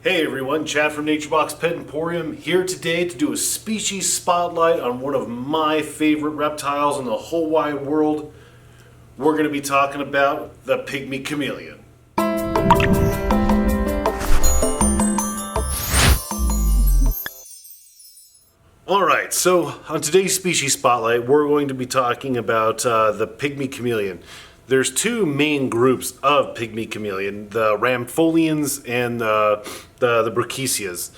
Hey everyone, Chad from Nature Box Pet Emporium here today to do a species spotlight on one of my favorite reptiles in the whole wide world. We're going to be talking about the Pygmy Chameleon. Alright, so on today's species spotlight we're going to be talking about the Pygmy Chameleon. There's two main groups of Pygmy Chameleon, the Rampholians and the Brachyceas.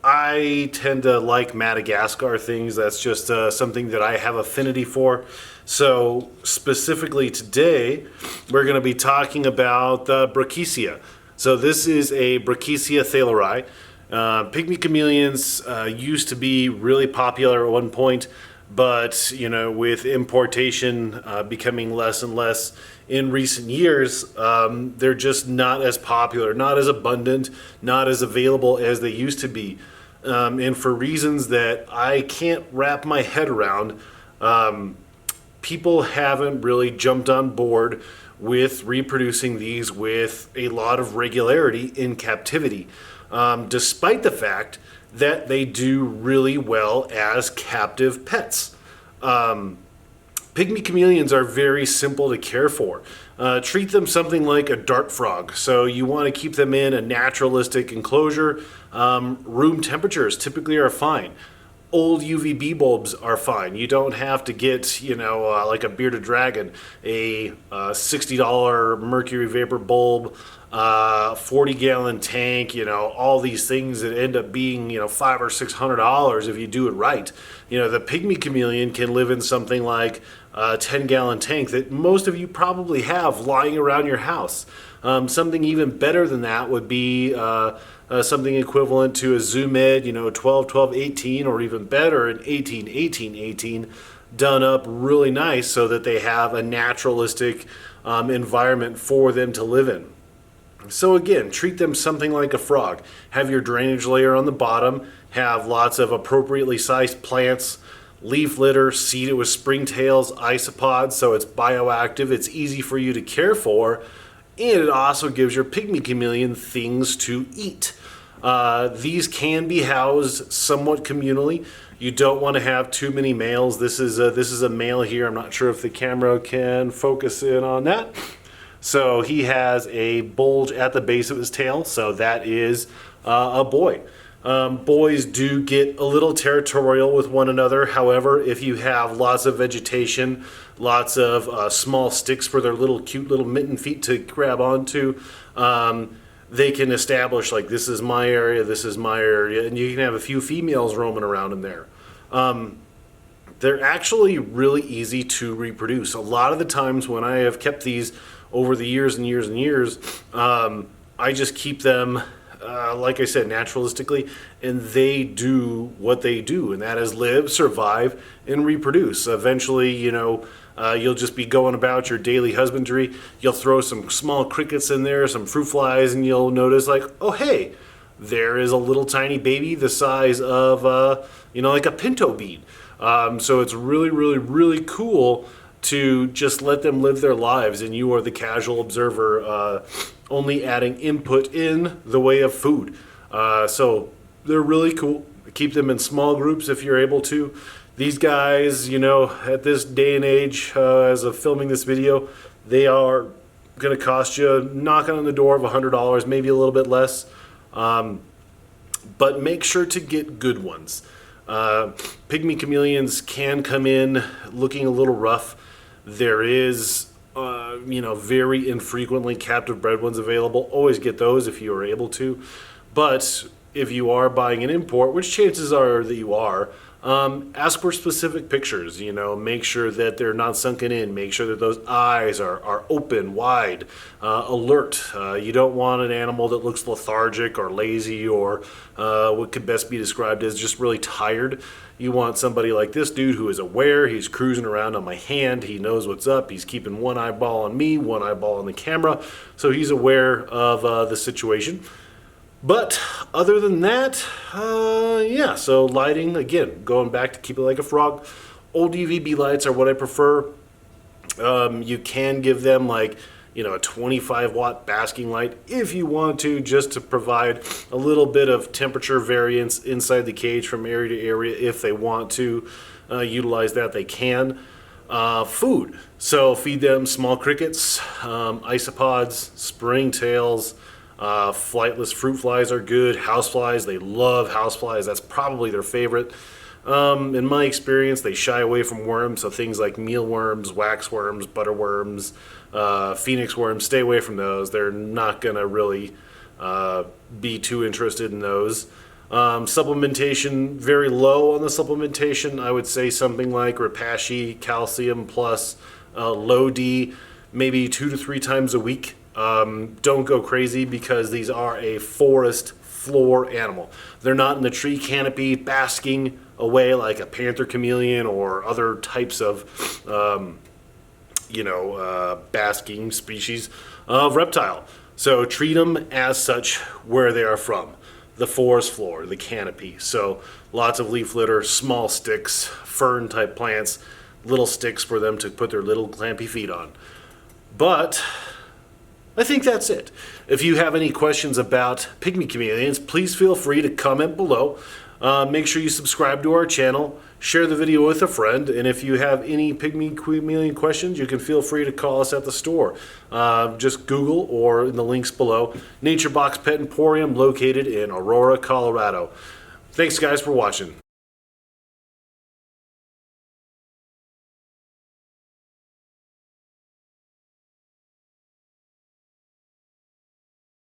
I tend to like Madagascar things. That's just something that I have affinity for. So specifically today, we're going to be talking about the Brachycea. So this is a Brachycea thalarii. Pygmy chameleons used to be really popular at one point, but with importation becoming less and less in recent years, they're just not as popular, not as abundant, not as available as they used to be. And for reasons that I can't wrap my head around, people haven't really jumped on board with reproducing these with a lot of regularity in captivity, despite the fact that they do really well as captive pets. Pygmy chameleons are very simple to care for. Treat them something like a dart frog. So you want to keep them in a naturalistic enclosure. Room temperatures typically are fine. Old UVB bulbs are fine. You don't have to get, like a bearded dragon, a $60 mercury vapor bulb, 40-gallon tank, all these things that end up being, $500 or $600 if you do it right. The Pygmy chameleon can live in something like a 10-gallon tank that most of you probably have lying around your house. Something even better than that would be something equivalent to a Zoom Ed, 12, 12, 18, or even better, an 18, 18, 18, done up really nice so that they have a naturalistic environment for them to live in. So again, treat them something like a frog. Have your drainage layer on the bottom, have lots of appropriately sized plants, leaf litter, seed it with springtails, isopods, so it's bioactive, it's easy for you to care for, and it also gives your Pygmy chameleon things to eat. These can be housed somewhat communally. You don't want to have too many males. This is a male here. I'm not sure if the camera can focus in on that. So he has a bulge at the base of his tail, so that is a boy. Boys do get a little territorial with one another. However, if you have lots of vegetation, lots of small sticks for their cute little mitten feet to grab onto, they can establish, like, this is my area, this is my area, and you can have a few females roaming around in there. They're actually really easy to reproduce. A lot of the times when I have kept these over the years and years and years, I just keep them, like I said, naturalistically, and they do what they do, and that is live, survive, and reproduce. Eventually, you'll just be going about your daily husbandry. You'll throw some small crickets in there, some fruit flies, and you'll notice, like, oh, hey, there is a little tiny baby the size of, like a pinto bean. So it's really, really, really cool to just let them live their lives, and you are the casual observer, only adding input in the way of food. So they're really cool. Keep them in small groups if you're able to. These guys, at this day and age, as of filming this video, they are going to cost you knocking on the door of $100, maybe a little bit less. But make sure to get good ones. Pygmy chameleons can come in looking a little rough. There is, very infrequently captive bred ones available. Always get those if you are able to. But if you are buying an import, which chances are that you are, ask for specific pictures. Make sure that they're not sunken in. Make sure that those eyes are open, wide, alert. You don't want an animal that looks lethargic or lazy or what could best be described as just really tired. You want somebody like this dude who is aware. He's cruising around on my hand. He knows what's up. He's keeping one eyeball on me, one eyeball on the camera. So he's aware of the situation. But other than that, so lighting, again, going back to keep it like a frog, old UVB lights are what I prefer. You can give them, like, a 25-watt basking light if you want to, just to provide a little bit of temperature variance inside the cage from area to area. If they want to utilize that, they can. Food. So feed them small crickets, isopods, springtails, flightless fruit flies are good. Houseflies, they love houseflies. That's probably their favorite. In my experience, they shy away from worms, so things like mealworms, waxworms, butterworms, phoenix worms, stay away from those. They're not going to really be too interested in those. Supplementation, very low on the supplementation. I would say something like Repashy, calcium plus, low D, maybe 2 to 3 times a week. Don't go crazy because these are a forest floor animal. They're not in the tree canopy basking away like a panther chameleon or other types of basking species of reptile. So treat them as such where they are from. The forest floor, the canopy. So lots of leaf litter, small sticks, fern type plants, little sticks for them to put their little clampy feet on. But I think that's it. If you have any questions about pygmy chameleons, please feel free to comment below. Make sure you subscribe to our channel, share the video with a friend, and if you have any pygmy chameleon questions, you can feel free to call us at the store. Just Google or in the links below. Nature Box Pet Emporium, located in Aurora, Colorado. Thanks guys for watching.